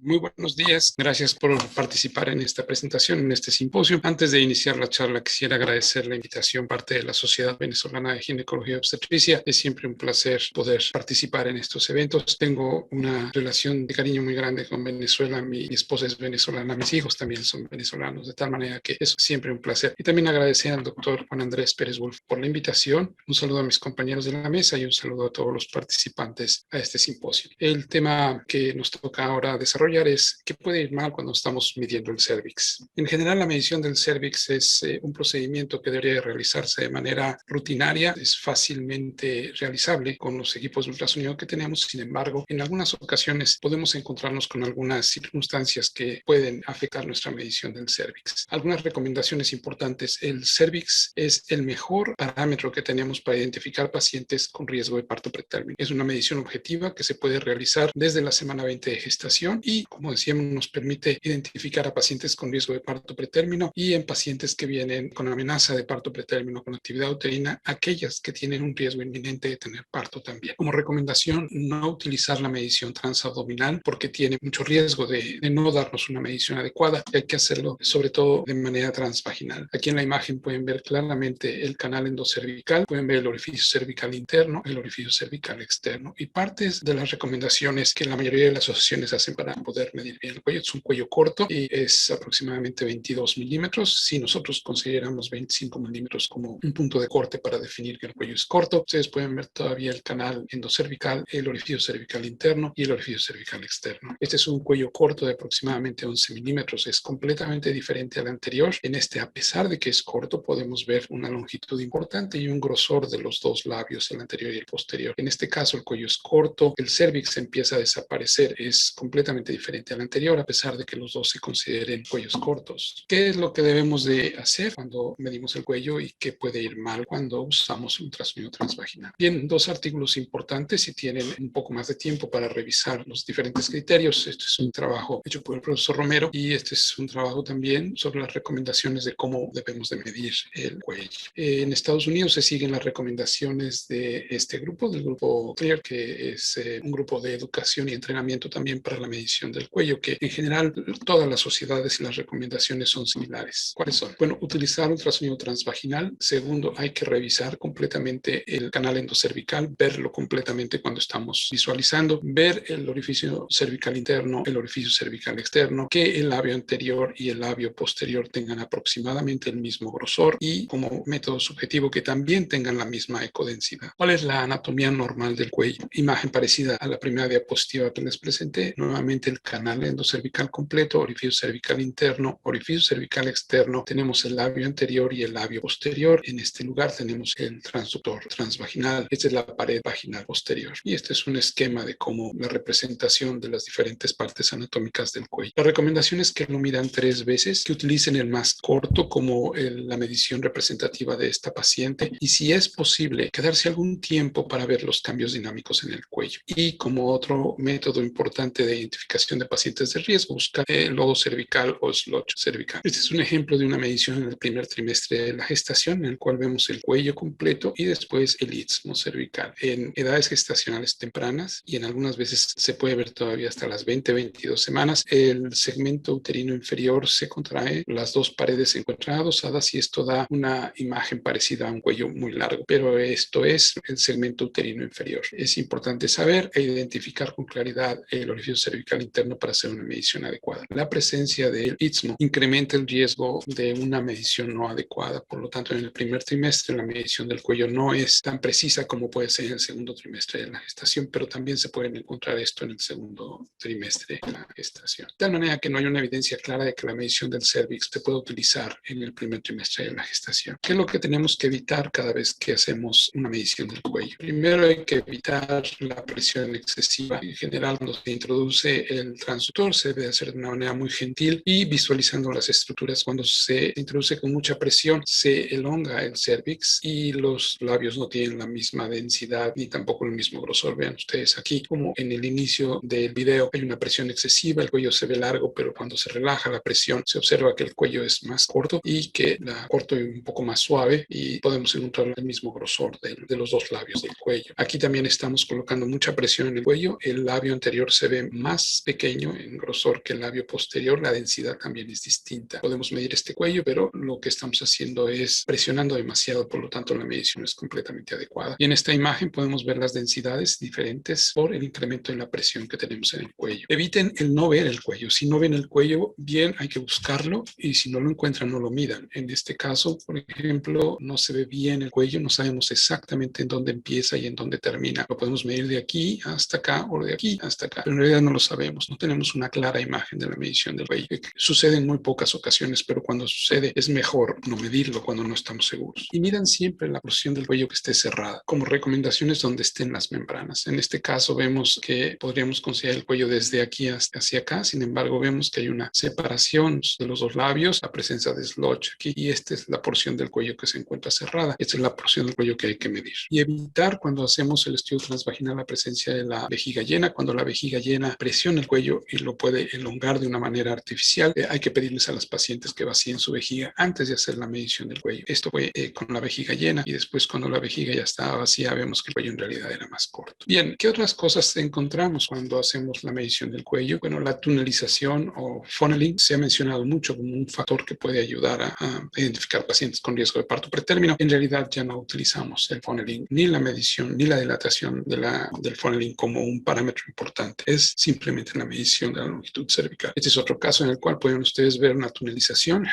Muy buenos días. Gracias por participar en esta presentación, en este simposio. Antes de iniciar la charla, quisiera agradecer la invitación parte de la Sociedad Venezolana de Ginecología y Obstetricia. Es siempre un placer poder participar en estos eventos. Tengo una relación de cariño muy grande con Venezuela. Mi esposa es venezolana, mis hijos también son venezolanos, de tal manera que es siempre un placer. Y también agradecer al doctor Juan Andrés Pérez Wolf por la invitación. Un saludo a mis compañeros de la mesa y un saludo a todos los participantes a este simposio. El tema que nos toca ahora desarrollar es qué puede ir mal cuando estamos midiendo el cervix. En general, la medición del cervix es un procedimiento que debería realizarse de manera rutinaria, es fácilmente realizable con los equipos de ultrasonido que tenemos. Sin embargo, en algunas ocasiones podemos encontrarnos con algunas circunstancias que pueden afectar nuestra medición del cervix. Algunas recomendaciones importantes: el cervix es el mejor parámetro que tenemos para identificar pacientes con riesgo de parto pretérmino. Es una medición objetiva que se puede realizar desde la semana 20 de gestación y, como decíamos, nos permite identificar a pacientes con riesgo de parto pretérmino y en pacientes que vienen con amenaza de parto pretérmino con actividad uterina, aquellas que tienen un riesgo inminente de tener parto también. Como recomendación, no utilizar la medición transabdominal porque tiene mucho riesgo de no darnos una medición adecuada. Hay que hacerlo sobre todo de manera transvaginal. Aquí en la imagen pueden ver claramente el canal endocervical, pueden ver el orificio cervical interno, el orificio cervical externo y partes de las recomendaciones que la mayoría de las asociaciones hacen para poder medir bien el cuello. Es un cuello corto y es aproximadamente 22 milímetros. Si nosotros consideramos 25 milímetros como un punto de corte para definir que el cuello es corto, ustedes pueden ver todavía el canal endocervical, el orificio cervical interno y el orificio cervical externo. Este es un cuello corto de aproximadamente 11 milímetros. Es completamente diferente al anterior. En este, a pesar de que es corto, podemos ver una longitud importante y un grosor de los dos labios, el anterior y el posterior. En este caso, el cuello es corto, el cervix empieza a desaparecer, es completamente diferente al anterior, a pesar de que los dos se consideren cuellos cortos. ¿Qué es lo que debemos de hacer cuando medimos el cuello y qué puede ir mal cuando usamos ultrasonido transvaginal? Bien, dos artículos importantes si tienen un poco más de tiempo para revisar los diferentes criterios. Este es un trabajo hecho por el profesor Romero y este es un trabajo también sobre las recomendaciones de cómo debemos de medir el cuello. En Estados Unidos se siguen las recomendaciones de este grupo, del grupo CLEAR, que es un grupo de educación y entrenamiento también para la medición del cuello, que en general todas las sociedades y las recomendaciones son similares. ¿Cuáles son? Bueno, utilizar ultrasonido transvaginal. Segundo, hay que revisar completamente el canal endocervical, verlo completamente cuando estamos visualizando, ver el orificio cervical interno, el orificio cervical externo, que el labio anterior y el labio posterior tengan aproximadamente el mismo grosor y, como método subjetivo, que también tengan la misma ecodensidad. ¿Cuál es la anatomía normal del cuello? Imagen parecida a la primera diapositiva que les presenté. Nuevamente el canal endocervical completo, orificio cervical interno, orificio cervical externo. Tenemos el labio anterior y el labio posterior. En este lugar tenemos el transductor transvaginal. Esta es la pared vaginal posterior. Y este es un esquema de cómo la representación de las diferentes partes anatómicas del cuello. La recomendación es que lo midan 3 veces, que utilicen el más corto como la medición representativa de esta paciente y, si es posible, quedarse algún tiempo para ver los cambios dinámicos en el cuello. Y como otro método importante de identificación de pacientes de riesgo, buscar el lodo cervical o slot cervical. Este es un ejemplo de una medición en el primer trimestre de la gestación, en el cual vemos el cuello completo y después el istmo cervical. En edades gestacionales tempranas y en algunas veces se puede ver todavía hasta las 20-22 semanas, el segmento uterino inferior se contrae, las dos paredes se encuentran adosadas y esto da una imagen parecida a un cuello muy largo, pero esto es el segmento uterino inferior. Es importante saber e identificar con claridad el orificio cervical interno para hacer una medición adecuada. La presencia del istmo incrementa el riesgo de una medición no adecuada. Por lo tanto, en el primer trimestre la medición del cuello no es tan precisa como puede ser en el segundo trimestre de la gestación, pero también se pueden encontrar esto en el segundo trimestre de la gestación. De tal manera que no hay una evidencia clara de que la medición del cervix se pueda utilizar en el primer trimestre de la gestación. ¿Qué es lo que tenemos que evitar cada vez que hacemos una medición del cuello? Primero, hay que evitar la presión excesiva. En general, cuando se introduce el transductor, se debe hacer de una manera muy gentil y visualizando las estructuras. Cuando se introduce con mucha presión, se elonga el cervix y los labios no tienen la misma densidad ni tampoco el mismo grosor. Vean ustedes aquí como en el inicio del video hay una presión excesiva, el cuello se ve largo, pero cuando se relaja la presión se observa que el cuello es más corto y que la corto es un poco más suave y podemos encontrar el mismo grosor de los dos labios del cuello. Aquí también estamos colocando mucha presión en el cuello, el labio anterior se ve más pequeño en grosor que el labio posterior, la densidad también es distinta. Podemos medir este cuello, pero lo que estamos haciendo es presionando demasiado, por lo tanto la medición es completamente adecuada. Y en esta imagen podemos ver las densidades diferentes por el incremento en la presión que tenemos en el cuello. Eviten el no ver el cuello. Si no ven el cuello bien, hay que buscarlo, y si no lo encuentran, no lo midan. En este caso, por ejemplo, no se ve bien el cuello, no sabemos exactamente en dónde empieza y en dónde termina. Lo podemos medir de aquí hasta acá o de aquí hasta acá, pero en realidad no lo sabemos. No tenemos una clara imagen de la medición del cuello. Sucede en muy pocas ocasiones, pero cuando sucede es mejor no medirlo cuando no estamos seguros. Y midan siempre la porción del cuello que esté cerrada, como recomendaciones donde estén las membranas. En este caso vemos que podríamos considerar el cuello desde aquí hacia acá, sin embargo vemos que hay una separación de los dos labios, la presencia de sludge aquí, y esta es la porción del cuello que se encuentra cerrada. Esta es la porción del cuello que hay que medir. Y evitar cuando hacemos el estudio transvaginal la presencia de la vejiga llena. Cuando la vejiga llena presiona el cuello y lo puede elongar de una manera artificial, hay que pedirles a las pacientes que vacíen su vejiga antes de hacer la medición del cuello. Esto fue con la vejiga llena, y después cuando la vejiga ya estaba vacía vemos que el cuello en realidad era más corto. Bien, ¿qué otras cosas encontramos cuando hacemos la medición del cuello? Bueno, la tunelización o funneling se ha mencionado mucho como un factor que puede ayudar a identificar pacientes con riesgo de parto pretérmino. En realidad ya no utilizamos el funneling, ni la medición, ni la dilatación del funneling como un parámetro importante. Es simplemente la medición de la longitud cervical. Este es otro caso en el cual pueden ustedes ver una tunelización,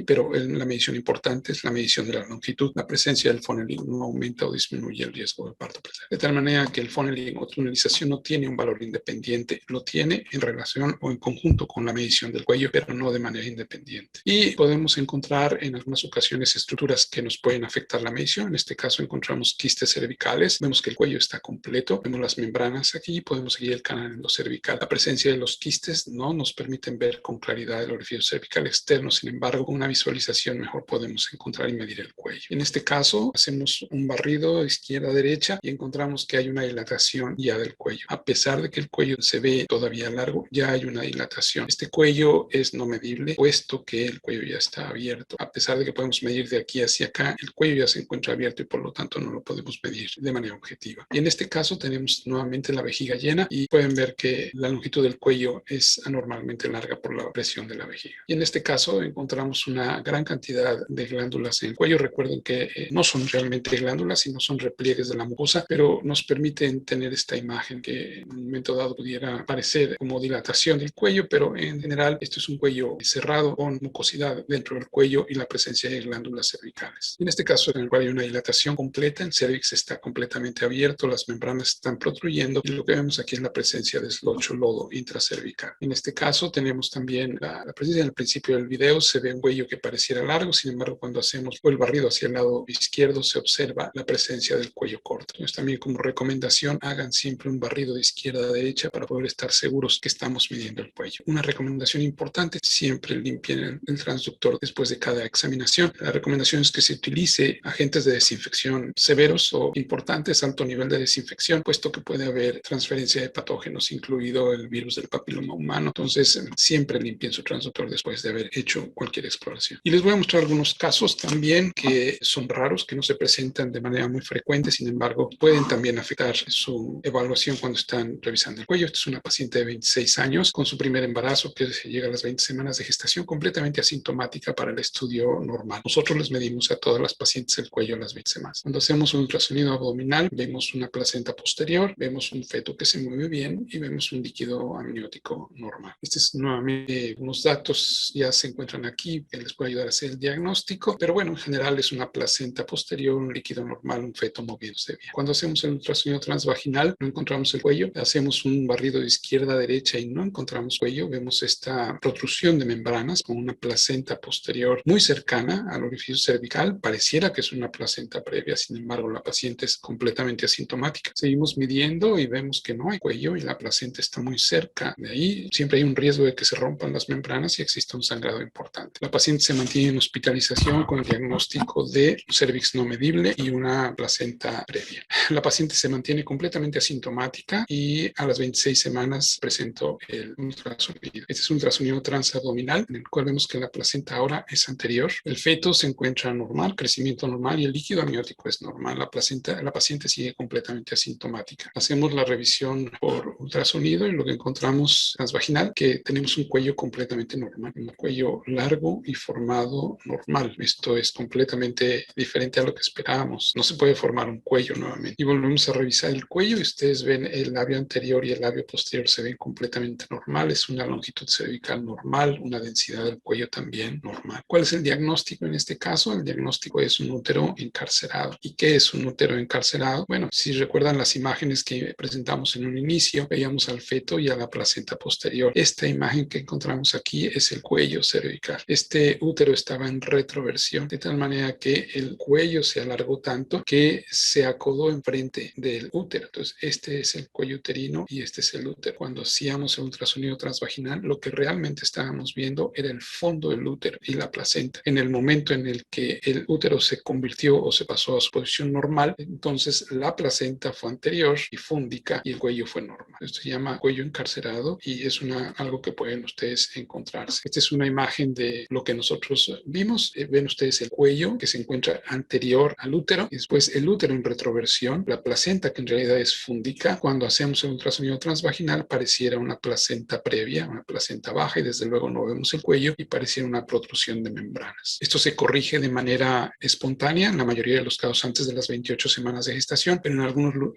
pero la medición importante es la medición de la longitud. La presencia del funneling no aumenta o disminuye el riesgo de parto pretérmino. De tal manera que el funneling o tunelización no tiene un valor independiente, lo tiene en relación o en conjunto con la medición del cuello, pero no de manera independiente. Y podemos encontrar en algunas ocasiones estructuras que nos pueden afectar la medición. En este caso encontramos quistes cervicales. Vemos que el cuello está completo. Vemos las membranas aquí. Podemos seguir el canal endocervical. La presencia de los quistes no nos permiten ver con claridad el orificio cervical externo. Sin embargo, con una visualización mejor podemos encontrar y medir el cuello. En este caso, hacemos un barrido izquierda-derecha y encontramos que hay una dilatación ya del cuello. A pesar de que el cuello se ve todavía largo, ya hay una dilatación. Este cuello es no medible, puesto que el cuello ya está abierto. A pesar de que podemos medir de aquí hacia acá, el cuello ya se encuentra abierto y por lo tanto no lo podemos medir de manera objetiva. Y en este caso tenemos nuevamente la vejiga llena y pueden ver que la longitud del cuello es anormalmente larga por la presión de la vejiga. Y en este caso encontramos una gran cantidad de glándulas en el cuello. Recuerden que no son realmente glándulas, sino son repliegues de la mucosa, pero nos permiten tener esta imagen que en un momento dado pudiera parecer como dilatación del cuello, pero en general esto es un cuello cerrado con mucosidad dentro del cuello y la presencia de glándulas cervicales. En este caso, en el cual hay una dilatación completa, el cervix está completamente abierto, las membranas están protruyendo y lo que vemos aquí es la presencia de sludge o lodo intracervical. En este caso tenemos también la presencia. En el principio del video se ve un cuello que pareciera largo, sin embargo cuando hacemos el barrido hacia el lado izquierdo se observa la presencia del cuello corto. Entonces también como recomendación hagan siempre un barrido de izquierda a derecha para poder estar seguros que estamos midiendo el cuello. Una recomendación importante, siempre limpien el transductor después de cada examinación. La recomendación es que se utilice agentes de desinfección severos o importantes, alto nivel de desinfección, puesto que puede haber transferencia de patógenos, incluido el virus del papiloma humano. Entonces siempre limpien su transductor después de haber hecho cualquier exploración. Y les voy a mostrar algunos casos también que son raros, que no se presentan de manera muy frecuente, sin embargo pueden también afectar su evaluación cuando están revisando el cuello. Esta es una paciente de 26 años con su primer embarazo que llega a las 20 semanas de gestación, completamente asintomática para el estudio normal. Nosotros les medimos a todas las pacientes el cuello a las 20 semanas. Cuando hacemos un ultrasonido abdominal, vemos una placenta posterior, vemos un feto que se mueve bien y vemos un líquido amniótico normal. Este es nuevamente unos datos, ya se encuentran aquí, que les puede ayudar a hacer el diagnóstico, pero bueno, en general es una placenta posterior, un líquido normal, un feto moviéndose bien. Cuando hacemos el ultrasonido transvaginal, no encontramos el cuello, hacemos un barrido de izquierda a derecha y no encontramos cuello, vemos esta protrusión de membranas con una placenta posterior muy cercana al orificio cervical, pareciera que es una placenta previa, sin embargo la paciente es completamente asintomática. Seguimos midiendo y vemos que no hay cuello y la placenta está muy cerca de ahí. Siempre hay un riesgo de que se rompan las membranas y exista un sangrado importante. La paciente se mantiene en hospitalización con el diagnóstico de cervix no medible y una placenta previa. La paciente se mantiene completamente asintomática y a las 26 semanas presentó el ultrasonido. Este es un ultrasonido transabdominal en el cual vemos que la placenta ahora es anterior. El feto se encuentra normal, crecimiento normal y el líquido amniótico es normal. La paciente sigue completamente asintomática. Hacemos la revisión por ultrasonido y lo que encontramos transvaginal, que tenemos un cuello completamente normal, un cuello largo y formado normal. Esto es completamente diferente a lo que esperábamos. No se puede formar un cuello nuevamente. Y volvemos a revisar el cuello y ustedes ven el labio anterior y el labio posterior se ven completamente normales, una longitud cervical normal, una densidad del cuello también normal. ¿Cuál es el diagnóstico en este caso? El diagnóstico es un útero encarcerado. ¿Y qué es un útero encarcerado? Bueno, si recuerdan las imágenes que presentamos en un inicio, veíamos al feto y a la placenta posterior. Esta imagen que encontramos aquí es el cuello cervical. Este útero estaba en retroversión, de tal manera que el cuello se alargó tanto que se acodó enfrente del útero. Entonces, este es el cuello uterino y este es el útero. Cuando hacíamos el ultrasonido transvaginal, lo que realmente estábamos viendo era el fondo del útero y la placenta. En el momento en el que el útero se convirtió o se pasó a su posición normal, entonces la placenta fue anterior y fúndica y el cuello fue normal. Esto se llama cuello encarcerado y es algo que pueden ustedes encontrarse. Esta es una imagen de lo que nosotros vimos. Ven ustedes el cuello que se encuentra anterior al útero y después el útero en retroversión, la placenta que en realidad es fúndica. Cuando hacemos el ultrasonido transvaginal pareciera una placenta previa, una placenta baja y desde luego no vemos el cuello y pareciera una protrusión de membranas. Esto se corrige de manera espontánea en la mayoría de los casos antes de las 28 semanas de gestación, pero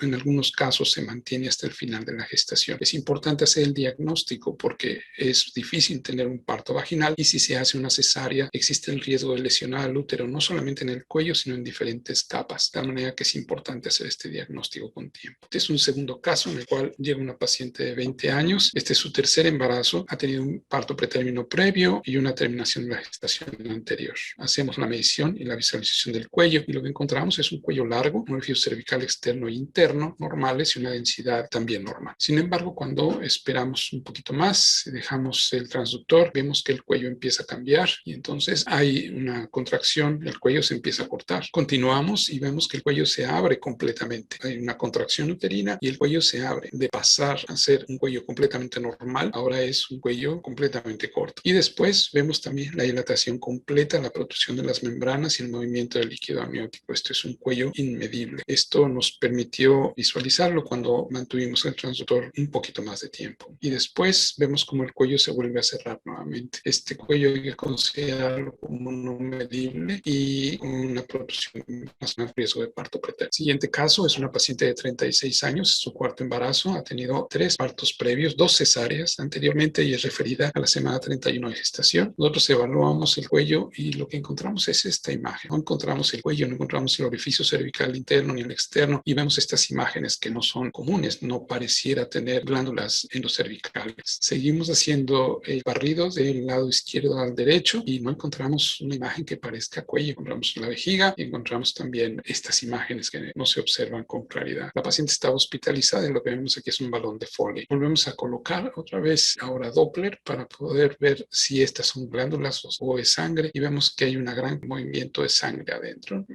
en algunos casos se mantiene hasta el final de la gestación. Es importante hacer el diagnóstico porque es difícil tener un parto vaginal y si se hace una cesárea existe el riesgo de lesionar al útero no solamente en el cuello sino en diferentes capas, de manera que es importante hacer este diagnóstico con tiempo. Este es un segundo caso en el cual llega una paciente de 20 años. Este es su tercer embarazo, ha tenido un parto pretérmino previo y una terminación de la gestación anterior. Hacemos la medición y la visualización del cuello y lo que encontramos es un cuello largo, un orificio cervical externo e interno normales y una densidad también normal. Sin embargo, cuando esperamos un poquito más, dejamos el transductor, vemos que el cuello empieza a cambiar y entonces hay una contracción, el cuello se empieza a cortar. Continuamos y vemos que el cuello se abre completamente. Hay una contracción uterina y el cuello se abre. De pasar a ser un cuello completamente normal, ahora es un cuello completamente corto. Y después vemos también la dilatación completa, la protrusión de las membranas y el movimiento del líquido amniótico. Esto es un cuello inmedible. Esto nos permitió visualizarlo cuando mantuvimos el transductor un poquito más de tiempo. Y después vemos cómo el cuello se vuelve a cerrar nuevamente. Este cuello hay que considerarlo como no medible y una protrusión más un riesgo de parto pretérmino. El siguiente caso es una paciente de 36 años, su cuarto embarazo, ha tenido 3 partos previos, 2 cesáreas anteriormente y es referida a la semana 31 de gestación. Nosotros evaluamos el cuello y lo que encontramos es esta imagen. No encontramos el cuello, no encontramos el orificio cervical interno ni el externo y vemos estas imágenes que no son comunes, no pareciera tener glándulas endocervicales. Seguimos haciendo el barrido del lado izquierdo al derecho y no encontramos una imagen que parezca cuello. Encontramos la vejiga y encontramos también estas imágenes que no se observan con claridad. La paciente está hospitalizada y lo que vemos aquí es un balón de Foley. Volvemos a colocar otra vez ahora Doppler para poder ver si estas son glándulas o es sangre y vemos que hay un gran movimiento de sangre adentro.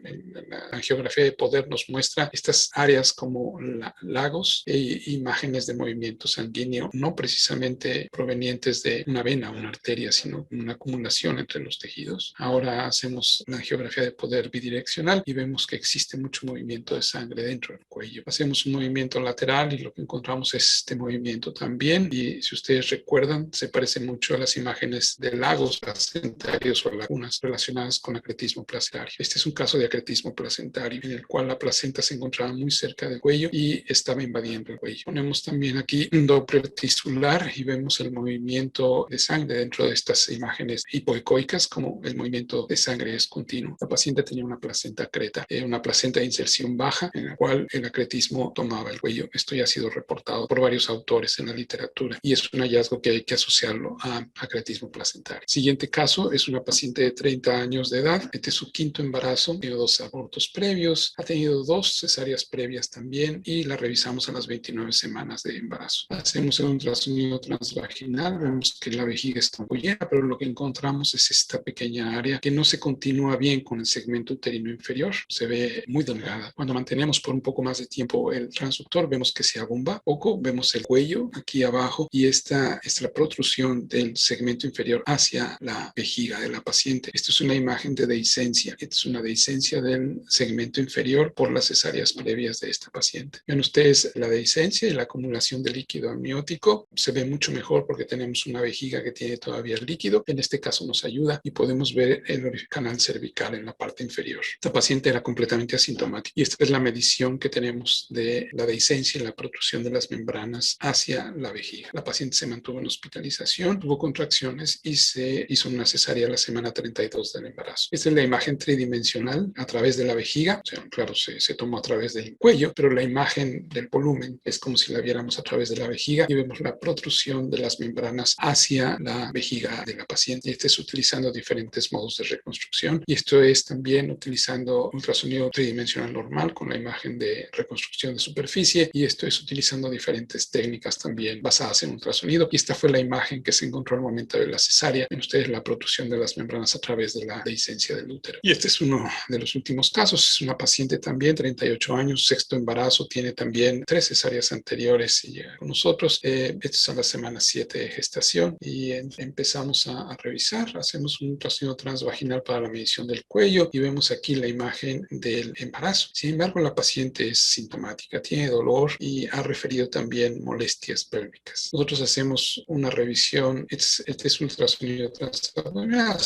La angiografía de poder nos muestra estas áreas como lagos e imágenes de movimiento sanguíneo, no precisamente provenientes de una vena o una arteria, sino una acumulación entre los tejidos. Ahora hacemos la angiografía de poder bidireccional y vemos que existe mucho movimiento de sangre dentro del cuello. Hacemos un movimiento lateral y lo que encontramos es este movimiento también y si ustedes recuerdan se parece mucho a las imágenes de lagos placentarios o lagunas relacionadas con acretismo placentario. Este es un caso de acretismo placentario en el cual la placenta se encontraba muy cerca del cuello y estaba invadiendo el cuello. Ponemos también aquí un Doppler tisular y vemos el movimiento de sangre dentro de estas imágenes hipoecoicas, como el movimiento de sangre es continuo. La paciente tenía una placenta creta, una placenta de inserción baja en la cual el acretismo tomaba el cuello. Esto ya ha sido reportado por varios autores en la literatura y es un hallazgo que hay que asociarlo a acretismo placentario. Siguiente caso es una paciente de 30 años de edad. Este es su quinto embarazo, tiene 2 abortos previos, ha tenido 2 cesáreas previas también y la revisamos a las 29 semanas de embarazo. Hacemos el ultrasonido transvaginal, vemos que la vejiga está muy llena, pero lo que encontramos es esta pequeña área que no se continúa bien con el segmento uterino inferior, se ve muy delgada. Cuando mantenemos por un poco más de tiempo el transductor, vemos que se abomba poco, vemos el cuello aquí abajo y esta es la protrusión del segmento inferior hacia la vejiga de la paciente. Esto es una imagen de dehiscencia. Esta es una dehiscencia del segmento inferior por las cesáreas previas de esta paciente. Ven ustedes la dehiscencia y la acumulación de líquido amniótico. Se ve mucho mejor porque tenemos una vejiga que tiene todavía el líquido. En este caso nos ayuda y podemos ver el canal cervical en la parte inferior. Esta paciente era completamente asintomática y esta es la medición que tenemos de la dehiscencia y la protrusión de las membranas hacia la vejiga. La paciente se mantuvo en hospitalización, tuvo contracciones y se hizo una cesárea a la semana 32 del embarazo. Esta es la imagen tridimensional a través de la vejiga. O sea, claro, se tomó a través del cuello, pero la imagen del volumen es como si la viéramos a través de la vejiga y vemos la protrusión de las membranas hacia la vejiga de la paciente. Y este es utilizando diferentes modos de reconstrucción y esto es también utilizando ultrasonido tridimensional normal con la imagen de reconstrucción de superficie y esto es utilizando diferentes técnicas también basadas en ultrasonido y esta fue la imagen que se encontró al momento de la cesárea. En ustedes la protrusión de las membranas a través de la dehiscencia del útero. Y este es uno de los últimos casos. Es una paciente también, 38 años, sexto embarazo, tiene también 3 cesáreas anteriores y llega con nosotros. Esto es a la semana 7 de gestación y empezamos a revisar. Hacemos un ultrasonido transvaginal para la medición del cuello y vemos aquí la imagen del embarazo. Sin embargo, la paciente es sintomática, tiene dolor y ha referido también molestias pélvicas. Nosotros hacemos una revisión, este es un ultrasonido transvaginal,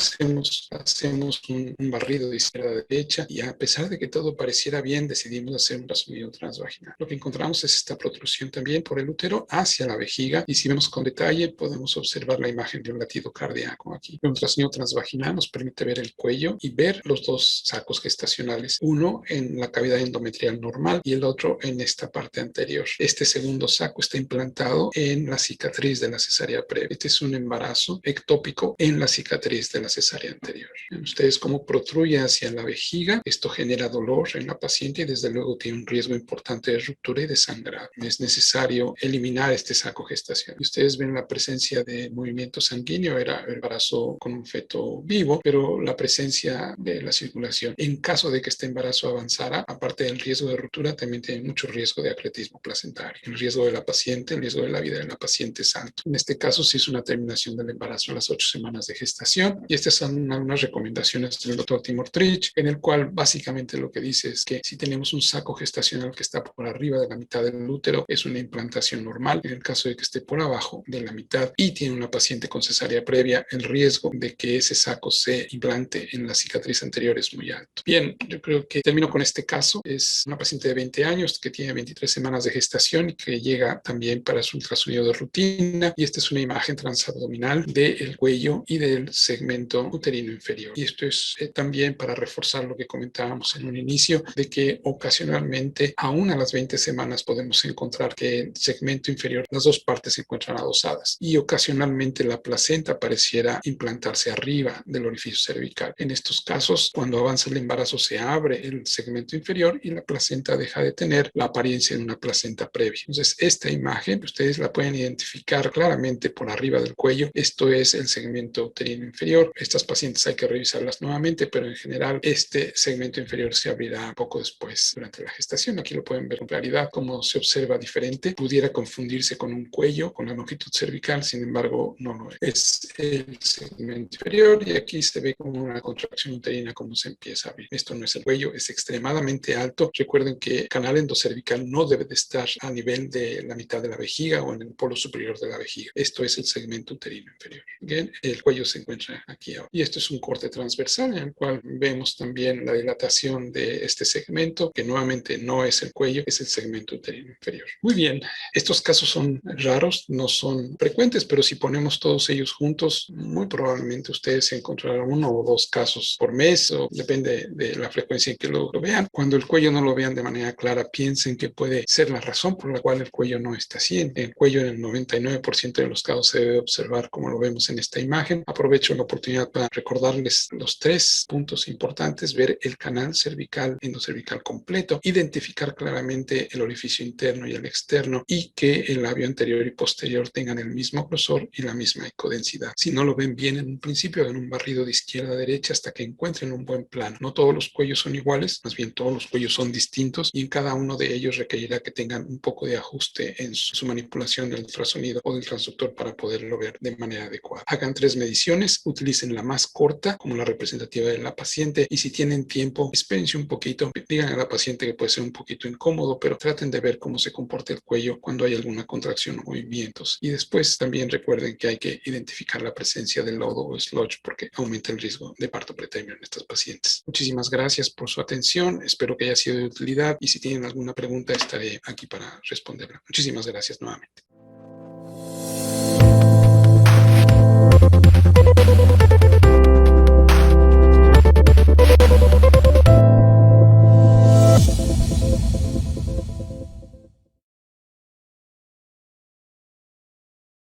hacemos un barrido de izquierda a derecha y a pesar de que todo pareciera bien, decidimos hacer un ultrasonido transvaginal. Lo que encontramos es esta protrusión también por el útero hacia la vejiga y si vemos con detalle podemos observar la imagen de un latido cardíaco aquí. El ultrasonido transvaginal nos permite ver el cuello y ver los dos sacos gestacionales, uno en la cavidad endometrial normal y el otro en esta parte anterior. Este segundo saco está implantado en la cicatriz de la cesárea previa. Este es un embarazo ectópico en la cicatriz de la cesárea anterior. Ven ustedes cómo protruye hacia la vejiga. Esto genera dolor en la paciente y desde luego tiene un riesgo importante de ruptura y de sangrado. Es necesario eliminar este saco gestacional. Ustedes ven la presencia de movimiento sanguíneo, era el embarazo con un feto vivo, pero la presencia de la circulación. En caso de que este embarazo avanzara, aparte del riesgo de ruptura, también tiene mucho riesgo de acletismo placentario. El riesgo de la paciente, el riesgo de la vida de la paciente es alto. En este caso, se hizo una terminación del embarazo a las 8 semanas de gestación y estas son algunas recomendaciones del doctor Timur Trich, en el cual básicamente lo que dice es que si tenemos un saco gestacional que está por arriba de la mitad del útero, es una implantación normal. En el caso de que esté por abajo de la mitad y tiene una paciente con cesárea previa, el riesgo de que ese saco se implante en la cicatriz anterior es muy alto. Bien, yo creo que termino con este caso. Es una paciente de 20 años que tiene 23 semanas de gestación y que llega también para su ultrasonido de rutina y esta es una imagen transabdominal del cuello y del segmento uterino inferior. Y esto es también para reforzar lo que comentábamos en un inicio de que ocasionalmente aún a las 20 semanas podemos encontrar que el segmento inferior, las dos partes se encuentran adosadas y ocasionalmente la placenta pareciera implantarse arriba del orificio cervical. En estos casos, cuando avanza el embarazo se abre el segmento inferior y la placenta deja de tener la apariencia de una placenta previa. Entonces, esta imagen ustedes la pueden identificar claramente por arriba del cuello. Esto es el segmento uterino inferior. Estas pacientes hay que revisarlas nuevamente, pero en general este segmento inferior se abrirá poco después durante la gestación. Aquí lo pueden ver con claridad cómo se observa diferente. Pudiera confundirse con un cuello, con la longitud cervical, sin embargo no lo es. Es el segmento inferior y aquí se ve como una contracción uterina como se empieza a abrir. Esto no es el cuello, es extremadamente alto. Recuerden que el canal endocervical no debe de estar a nivel de la mitad de la vejiga o en el polo superior de la vejiga. Esto es el segmento uterino inferior. Bien, el cuello se encuentra aquí ahora. Y esto es un corte transversal en el cual vemos también la dilatación de este segmento, que nuevamente no es el cuello, es el segmento uterino inferior. Muy bien, estos casos son raros, no son frecuentes, pero si ponemos todos ellos juntos, muy probablemente ustedes encontrarán 1 o 2 casos por mes, o depende de la frecuencia en que lo vean. Cuando el cuello no lo vean de manera clara, piensen que puede ser la razón por la cual el cuello no está así. El cuello en el 99% de los casos se debe observar como lo vemos en esta imagen. Aprovecho la oportunidad para recordarles los 3 puntos importantes: ver el canal cervical, endocervical completo, identificar claramente el orificio interno y el externo y que el labio anterior y posterior tengan el mismo grosor y la misma ecodensidad. Si no lo ven bien en un principio, hagan un barrido de izquierda a derecha hasta que encuentren un buen plano. No todos los cuellos son iguales, más bien todos los cuellos son distintos y en cada uno de ellos requerirá que tengan un poco de ajuste en su manipulación del ultrasonido o del transductor para poderlo ver de manera adecuada. Hagan 3 mediciones, utilicen la más corta como la representativa de la paciente y si tienen tiempo, espérense un poquito, digan a la paciente que puede ser un poquito incómodo, pero traten de ver cómo se comporta el cuello cuando hay alguna una contracción o movimientos. Y después también recuerden que hay que identificar la presencia de lodo o sludge porque aumenta el riesgo de parto pretermino en estos pacientes. Muchísimas gracias por su atención. Espero que haya sido de utilidad y si tienen alguna pregunta estaré aquí para responderla. Muchísimas gracias nuevamente.